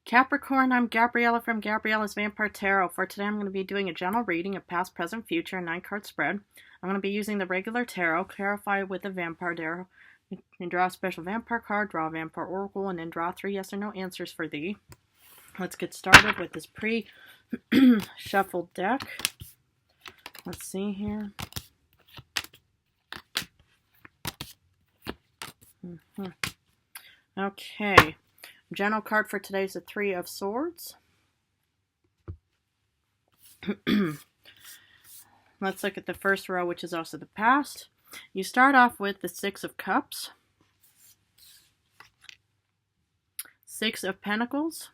Capricorn, I'm Gabriella from Gabriella's Vampire Tarot. For today, I'm going to be doing a general reading of past, present, future, 9-card spread. I'm going to be using the regular tarot, clarify with the vampire tarot, and draw a special vampire card, draw a vampire oracle, and then draw 3 yes or no answers for thee. Let's get started with this pre-shuffled deck. Let's see here. Okay. General card for today is the 3 of Swords. Let's look at the first row, which is also the past. You start off with the 6 of Cups, 6 of Pentacles,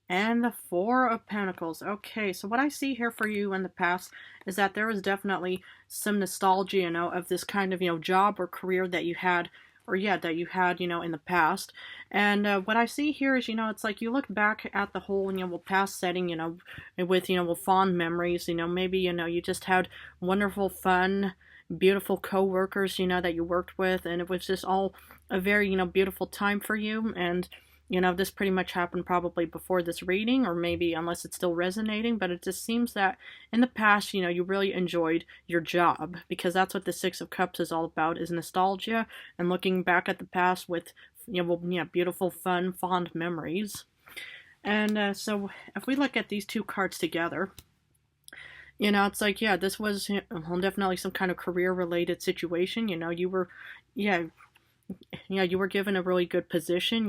and the 4 of Pentacles. Okay, so what I see here for you in the past is that there was definitely some nostalgia, of this kind of, job or career that you had, that you had, in the past. And what I see here is, it's like you look back at the whole, past setting, with, with fond memories, maybe, you just had wonderful, fun, beautiful co-workers, that you worked with, and it was just all a very, beautiful time for you. And this pretty much happened probably before this reading, or maybe unless it's still resonating, but it just seems that in the past, you really enjoyed your job, because that's what the 6 of Cups is all about, is nostalgia and looking back at the past with, beautiful, fun, fond memories. And so if we look at these two cards together, it's like, this was definitely some kind of career-related situation. You were, you were given a really good position,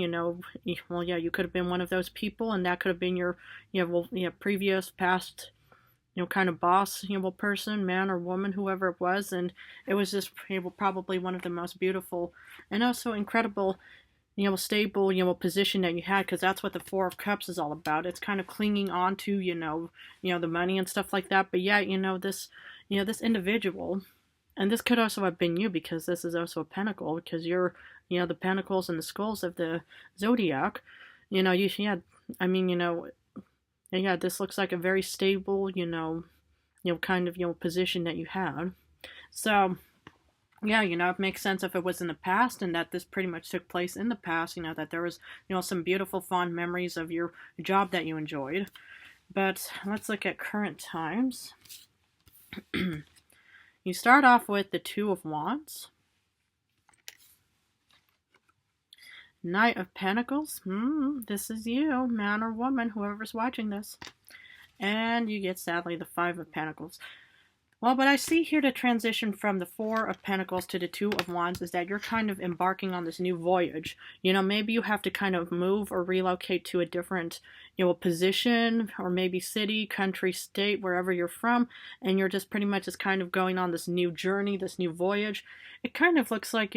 well, you could have been one of those people, and that could have been your, previous past, kind of boss, person, man or woman, whoever it was, and it was just, probably one of the most beautiful and also incredible, stable, position that you had, because that's what the 4 of Cups is all about. It's kind of clinging on to, the money and stuff like that, but this, this individual. And this could also have been you, because this is also a pentacle, because you're, the pentacles and the skulls of the zodiac. This looks like a very stable, kind of, position that you had. So, it makes sense if it was in the past, and that this pretty much took place in the past, that there was, some beautiful, fond memories of your job that you enjoyed. But let's look at current times. You start off with the 2 of Wands, Knight of Pentacles. This is you, man or woman, whoever's watching this. And you get, sadly, the 5 of Pentacles. Well, but I see here the transition from the 4 of Pentacles to the 2 of Wands is that you're kind of embarking on this new voyage. Maybe you have to kind of move or relocate to a different, position, or maybe city, country, state, wherever you're from, and you're just pretty much just kind of going on this new journey, this new voyage. It kind of looks like,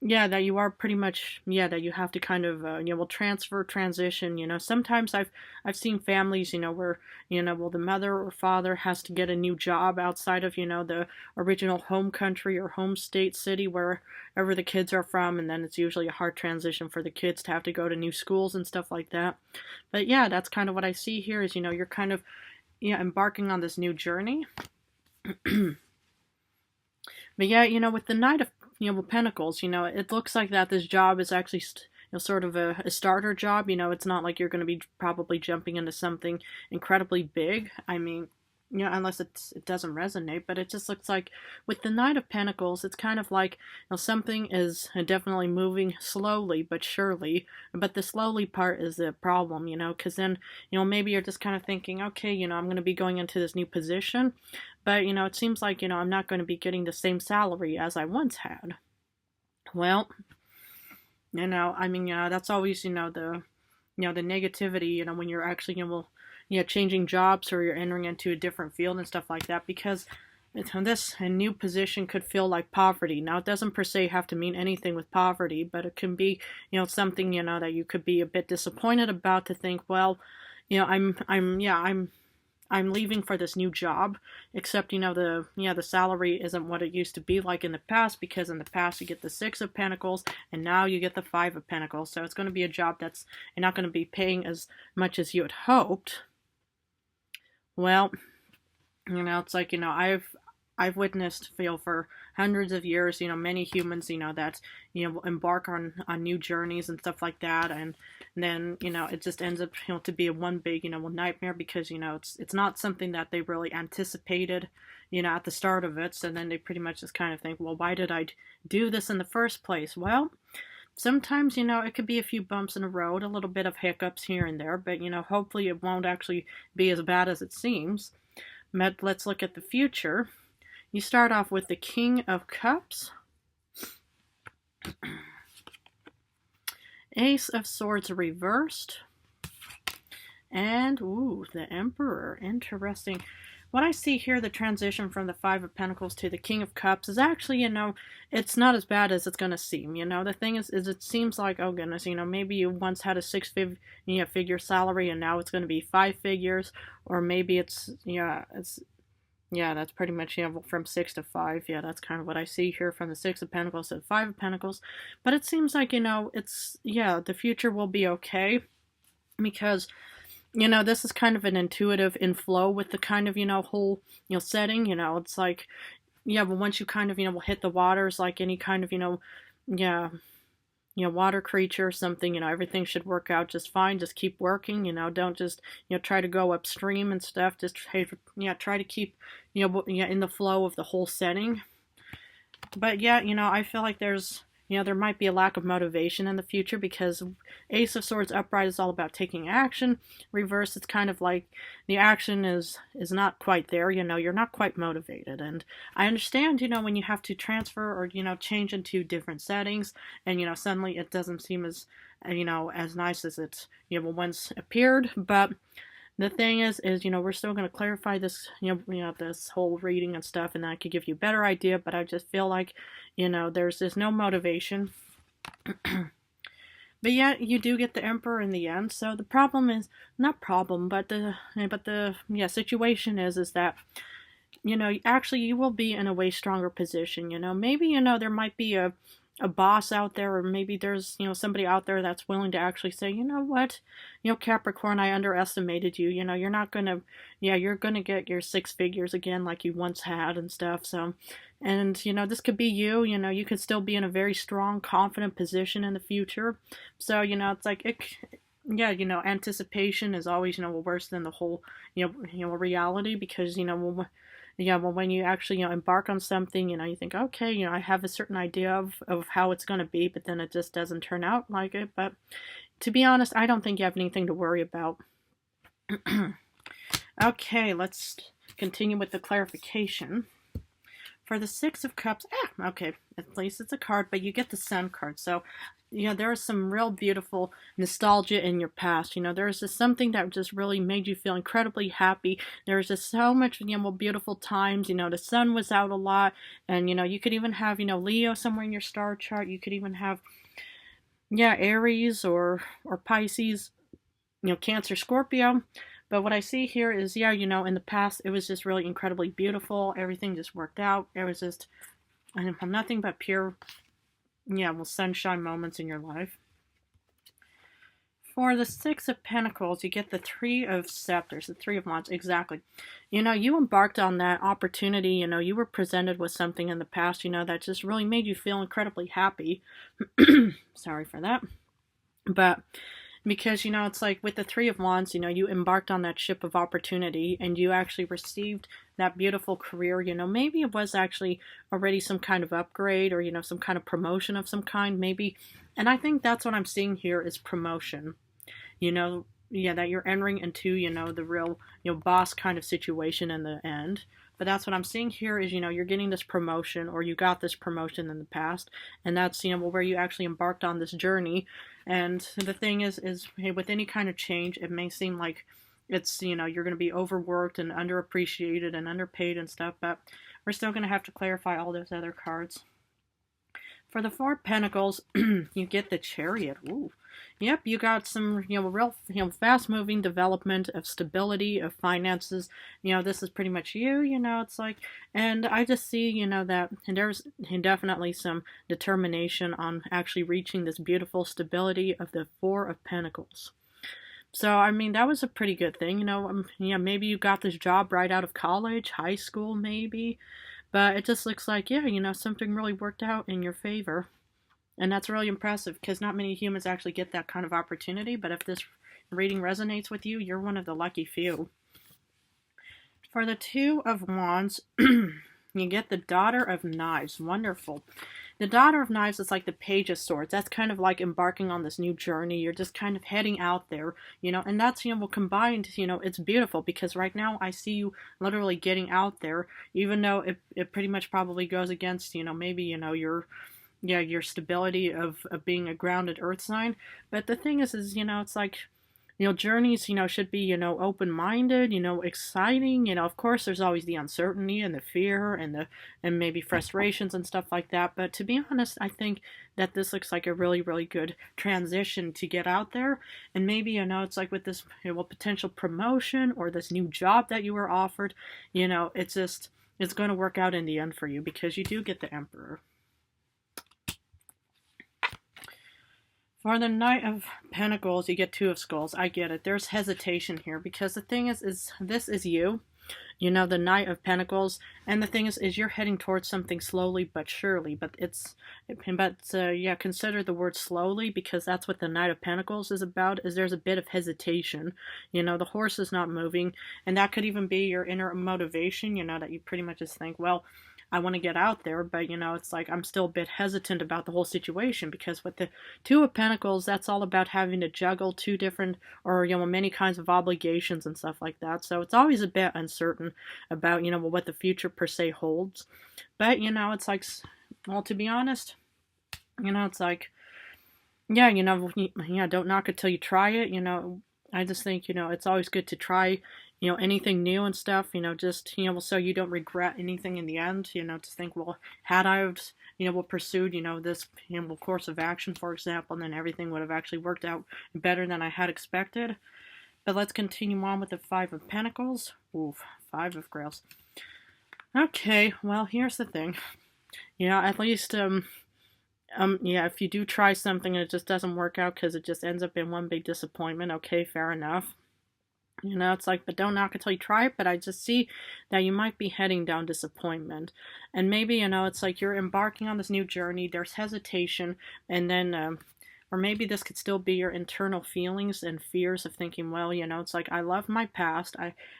that you are pretty much, that you have to kind of, transfer, transition, sometimes I've seen families, where, the mother or father has to get a new job outside of, the original home country or home state, city, wherever the kids are from, and then it's usually a hard transition for the kids to have to go to new schools and stuff like that. But that's kind of what I see here is, you're kind of, embarking on this new journey. But with the Knight of Pentacles, it looks like that this job is actually sort of a starter job. It's not like you're going to be probably jumping into something incredibly big. I mean, unless it doesn't resonate, but it just looks like with the Knight of Pentacles, it's kind of like, something is definitely moving slowly but surely, but the slowly part is the problem, because then, maybe you're just kind of thinking, okay, I'm going to be going into this new position, but, it seems like, I'm not going to be getting the same salary as I once had. Well, that's always, the negativity, when you're actually, changing jobs, or you're entering into a different field and stuff like that, because this new position could feel like poverty. Now, it doesn't per se have to mean anything with poverty, but it can be, something, that you could be a bit disappointed about, to think, well, I'm leaving for this new job, except, the salary isn't what it used to be like in the past, because in the past you get the 6 of Pentacles, and now you get the 5 of Pentacles, so it's going to be a job that's not going to be paying as much as you had hoped. Well, it's like, I've witnessed, for hundreds of years, many humans, that, embark on new journeys and stuff like that. And then, it just ends up, to be a one big, nightmare because, it's not something that they really anticipated, at the start of it. So then they pretty much just kind of think, well, why did I do this in the first place? Well, sometimes, it could be a few bumps in the road, a little bit of hiccups here and there, but, hopefully it won't actually be as bad as it seems. Let's look at the future. You start off with the King of Cups, Ace of Swords reversed, and, ooh, the Emperor. Interesting. What I see here, the transition from the Five of Pentacles to the King of Cups is actually, it's not as bad as it's going to seem. The thing is it seems like, oh goodness, maybe you once had a figure salary and now it's going to be 5 figures, or maybe it's, that's pretty much, from 6 to 5. Yeah, that's kind of what I see here from the 6 of Pentacles to the 5 of Pentacles. But it seems like, it's, the future will be okay because, this is kind of an intuitive inflow with the kind of, whole, setting, it's like, but once you kind of, will hit the waters like any kind of, water creature or something, everything should work out just fine. Just keep working, don't just, try to go upstream and stuff. Just, try to keep, in the flow of the whole setting. But yeah, I feel like there's, there might be a lack of motivation in the future because Ace of Swords upright is all about taking action. Reverse, it's kind of like the action is not quite there. You're not quite motivated. And I understand, when you have to transfer or, change into different settings and, suddenly it doesn't seem as, as nice as it, once appeared. But the thing is, we're still going to clarify this, this whole reading and stuff, and that could give you a better idea, but I just feel like, there's just no motivation. But yeah, you do get the Emperor in the end, so the problem is, not problem, but the situation is that, actually you will be in a way stronger position, maybe, there might be a boss out there, or maybe there's, somebody out there that's willing to actually say, you know what, Capricorn, I underestimated you, you're not gonna, you're gonna get your 6 figures again like you once had and stuff. So, and, this could be you, you could still be in a very strong, confident position in the future. So, it's like, anticipation is always, worse than the whole, reality, because, when you actually, embark on something, you think, okay, I have a certain idea of how it's going to be, but then it just doesn't turn out like it. But to be honest, I don't think you have anything to worry about. Okay, let's continue with the clarification. For the 6 of Cups, okay, at least it's a card, but you get the Sun card. So, there is some real beautiful nostalgia in your past. There's just something that just really made you feel incredibly happy. There's just so much, beautiful times. The sun was out a lot, and, you could even have, Leo somewhere in your star chart. You could even have, Aries or Pisces, Cancer, Scorpio. But what I see here is, in the past, it was just really incredibly beautiful. Everything just worked out. It was just nothing but pure, sunshine moments in your life. For the 6 of Pentacles, you get the 3 of Scepters, the 3 of Wands. Exactly. You embarked on that opportunity. You were presented with something in the past, that just really made you feel incredibly happy. Sorry for that. But because, it's like with the 3 of Wands, you embarked on that ship of opportunity and you actually received that beautiful career. Maybe it was actually already some kind of upgrade or, some kind of promotion of some kind, maybe. And I think that's what I'm seeing here is promotion. That you're entering into, the real, boss kind of situation in the end. But that's what I'm seeing here is, you're getting this promotion, or you got this promotion in the past. And that's, where you actually embarked on this journey. And the thing is, hey, with any kind of change, it may seem like it's, you're going to be overworked and underappreciated and underpaid and stuff. But we're still going to have to clarify all those other cards. For the 4 of Pentacles, you get the Chariot. Ooh. Yep, you got some, real, fast-moving development of stability, of finances. This is pretty much you, it's like, and I just see, that and there's definitely some determination on actually reaching this beautiful stability of the 4 of Pentacles. So, I mean, that was a pretty good thing, maybe you got this job right out of college, high school, maybe. But it just looks like, yeah, something really worked out in your favor. And that's really impressive because not many humans actually get that kind of opportunity. But if this reading resonates with you, you're one of the lucky few. For the Two of Wands, you get the Daughter of Knives. Wonderful. The Daughter of Knives is like the Page of Swords. That's kind of like embarking on this new journey. You're just kind of heading out there, and that's, well, combined, it's beautiful because right now I see you literally getting out there, even though it pretty much probably goes against, maybe, your stability of being a grounded earth sign. But the thing is, it's like, journeys, should be, open-minded, exciting. Of course, there's always the uncertainty and the fear and maybe frustrations and stuff like that. But to be honest, I think that this looks like a really, really good transition to get out there. And maybe, it's like with this, potential promotion or this new job that you were offered, it's going to work out in the end for you because you do get the Emperor. For the Knight of Pentacles, you get Two of Skulls. I get it. There's hesitation here because the thing is this is you, the Knight of Pentacles, and the thing is you're heading towards something slowly but surely. But consider the word slowly because that's what the Knight of Pentacles is about. Is there's a bit of hesitation. The horse is not moving, and that could even be your inner motivation. That you pretty much just think, well, I want to get out there, but it's like I'm still a bit hesitant about the whole situation because with the Two of Pentacles, that's all about having to juggle two different or many kinds of obligations and stuff like that. So it's always a bit uncertain about what the future per se holds. But it's like, well, to be honest, it's like, yeah, don't knock it till you try it. I just think it's always good to try anything new and stuff, just, so you don't regret anything in the end, to think, well, had I, pursued, this, course of action, for example, then everything would have actually worked out better than I had expected. But let's continue on with the Five of Pentacles. Oof, Five of Grails. Okay, well, here's the thing. At least, if you do try something and it just doesn't work out because it just ends up in one big disappointment, okay, fair enough. It's like, but don't knock it till you try it. But I just see that you might be heading down disappointment. And maybe, it's like you're embarking on this new journey. There's hesitation. And then, or maybe this could still be your internal feelings and fears of thinking, well, it's like I love my past.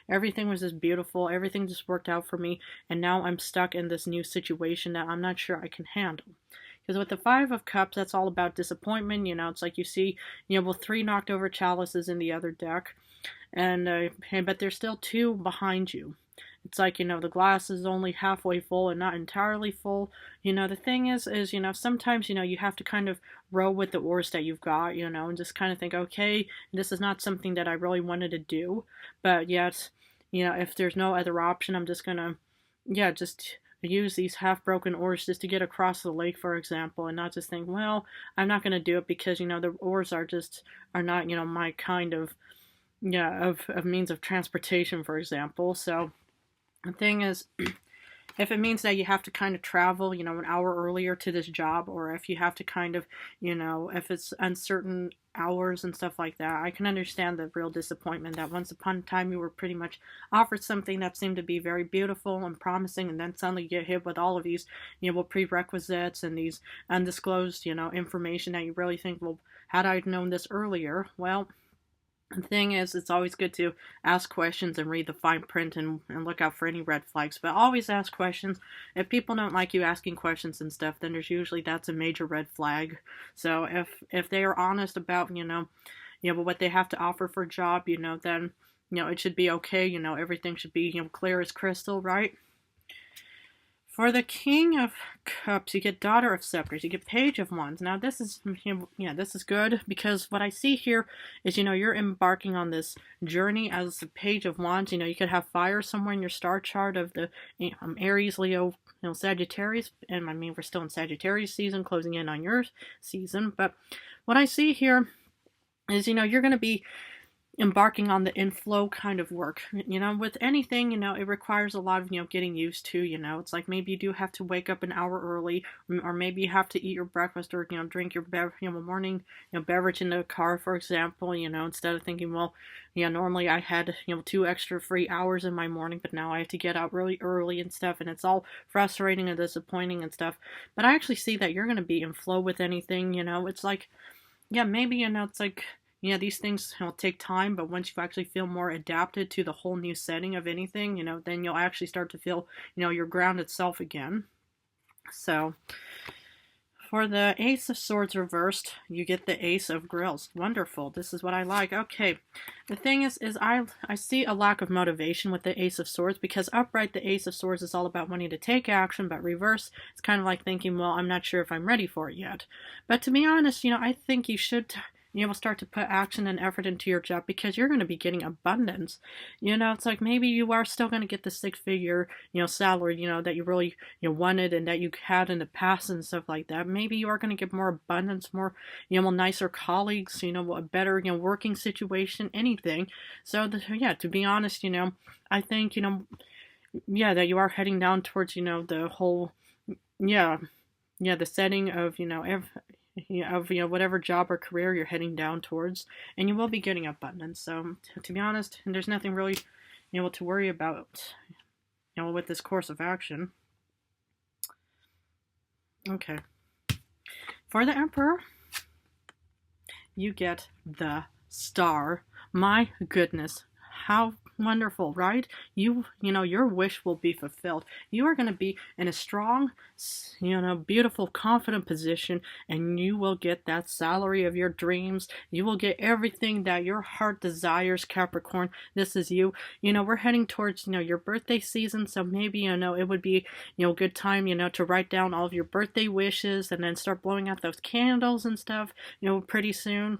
Everything was just beautiful. Everything just worked out for me. And now I'm stuck in this new situation that I'm not sure I can handle. Because with the Five of Cups, that's all about disappointment. It's like you see, three knocked over chalices in the other deck. But there's still two behind you. It's like, the glass is only halfway full and not entirely full. The thing is, sometimes, you have to kind of row with the oars that you've got, and just kind of think, okay, this is not something that I really wanted to do. But yet, if there's no other option, I'm just going to, just use these half-broken oars just to get across the lake, for example, and not just think, well, I'm not going to do it because, the oars are not, my kind of, of means of transportation, for example. So the thing is, if it means that you have to kind of travel, an hour earlier to this job, or if you have to kind of, if it's uncertain hours and stuff like that, I can understand the real disappointment that once upon a time you were pretty much offered something that seemed to be very beautiful and promising, and then suddenly you get hit with all of these, prerequisites and these undisclosed, information that you really think, well, had I known this earlier, well, the thing is, it's always good to ask questions and read the fine print and look out for any red flags. But always ask questions. If people don't like you asking questions and stuff, then that's a major red flag. So if they are honest about, what they have to offer for a job, then, it should be okay. Everything should be, clear as crystal, right? For the King of Cups, you get Daughter of Scepters. You get Page of Wands. Now, this is, this is good because what I see here is, you're embarking on this journey as the Page of Wands. You could have fire somewhere in your star chart of the Aries, Leo, Sagittarius. And I mean, we're still in Sagittarius season, closing in on your season. But what I see here is, you're going to be embarking on the inflow kind of work. With anything, it requires a lot of, getting used to, it's like maybe you do have to wake up an hour early, or maybe you have to eat your breakfast or, drink your morning, beverage in the car, for example, instead of thinking, well, normally I had, 2 extra free hours in my morning, but now I have to get out really early and stuff, and it's all frustrating and disappointing and stuff. But I actually see that you're going to be in flow with anything, it's like, yeah, maybe, it's like, these things take time, but once you actually feel more adapted to the whole new setting of anything, then you'll actually start to feel, your grounded self again. So, for the Ace of Swords reversed, you get the Ace of Grills. Wonderful. This is what I like. Okay. The thing is I see a lack of motivation with the Ace of Swords, because upright, the Ace of Swords is all about wanting to take action, but reverse, it's kind of like thinking, well, I'm not sure if I'm ready for it yet. But to be honest, I think you should start to put action and effort into your job, because you're going to be getting abundance. It's like maybe you are still going to get the 6-figure, salary, that you really, wanted and that you had in the past and stuff like that. Maybe you are going to get more abundance, more, nicer colleagues, a better, working situation, anything. So, to be honest, I think, that you are heading down towards, the whole, the setting of, whatever job or career you're heading down towards, and you will be getting abundance. So, to be honest, there's nothing really, to worry about, with this course of action. Okay. For the Emperor, you get the Star. My goodness, how wonderful, right? Your wish will be fulfilled. You are going to be in a strong, beautiful, confident position, and you will get that salary of your dreams. You will get everything that your heart desires, Capricorn. This is you. We're heading towards, your birthday season, so maybe, it would be, a good time, to write down all of your birthday wishes and then start blowing out those candles and stuff, pretty soon.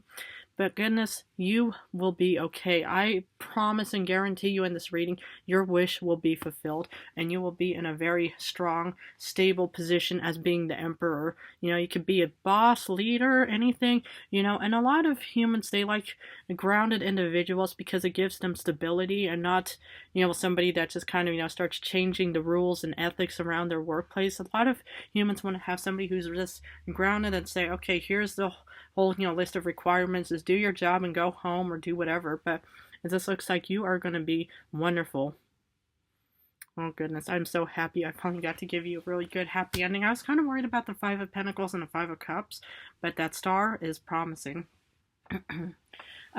But goodness, you will be okay. I promise and guarantee you in this reading, your wish will be fulfilled, and you will be in a very strong, stable position as being the Emperor. You could be a boss, leader, anything, and a lot of humans, they like grounded individuals because it gives them stability, and not, somebody that just kind of, starts changing the rules and ethics around their workplace. A lot of humans want to have somebody who's just grounded and say, okay, here's the whole, list of requirements, is do your job and go home or do whatever. But this looks like you are going to be wonderful. Oh goodness, I'm so happy I finally got to give you a really good happy ending. I was kind of worried about the 5 of Pentacles and the 5 of Cups, but that Star is promising.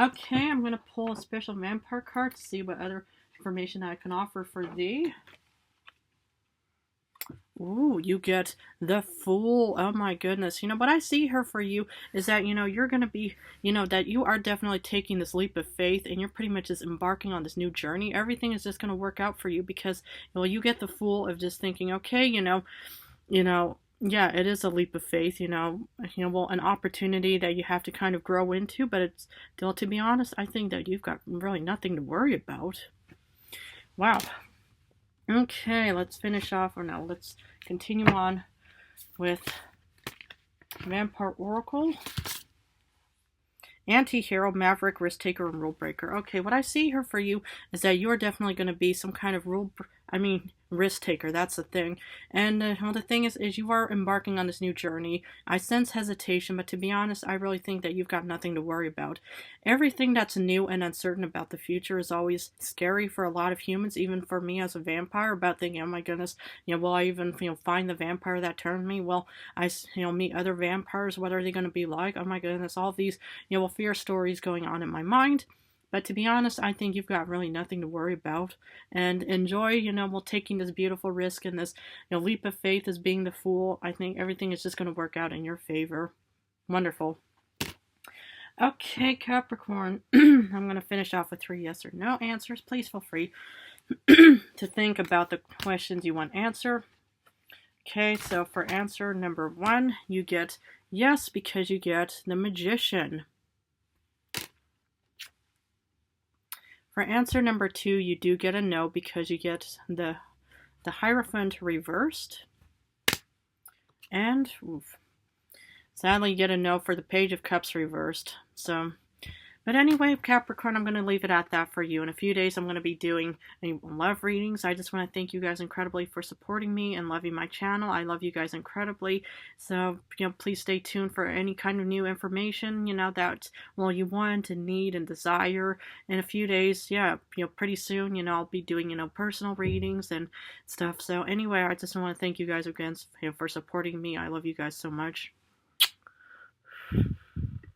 Okay, I'm going to pull a special vampire card to see what other information I can offer for thee. Ooh, you get the Fool. Oh my goodness. What I see here for you is that, you're going to be, that you are definitely taking this leap of faith, and you're pretty much just embarking on this new journey. Everything is just going to work out for you because, you get the Fool of just thinking, okay, yeah, it is a leap of faith, an opportunity that you have to kind of grow into, but it's still, to be honest, I think that you've got really nothing to worry about. Wow. Okay, let's finish off, or no, let's continue on with Vampire Oracle. Anti-hero, maverick, risk taker, and rule breaker. Okay, what I see here for you is that you're definitely going to be some kind of risk taker. That's the thing. And the thing is you are embarking on this new journey. I sense hesitation, but to be honest, I really think that you've got nothing to worry about. Everything that's new and uncertain about the future is always scary for a lot of humans, even for me as a vampire, about thinking, oh my goodness, will I even, find the vampire that turned me? Will I, meet other vampires? What are they going to be like? Oh my goodness, all these, fear stories going on in my mind. But to be honest, I think you've got really nothing to worry about. And enjoy, taking this beautiful risk and this, leap of faith as being the Fool. I think everything is just going to work out in your favor. Wonderful. Okay, Capricorn. I'm going to finish off with 3 yes or no answers. Please feel free to think about the questions you want answered. Okay, so for answer number 1, you get yes because you get the Magician. For answer number 2, you do get a no because you get the Hierophant reversed. And sadly, you get a no for the Page of Cups reversed. So But anyway, Capricorn, I'm going to leave it at that for you. In a few days, I'm going to be doing love readings. I just want to thank you guys incredibly for supporting me and loving my channel. I love you guys incredibly. So, please stay tuned for any kind of new information, that, you want and need and desire. In a few days, yeah, pretty soon, I'll be doing, personal readings and stuff. So anyway, I just want to thank you guys again for supporting me. I love you guys so much.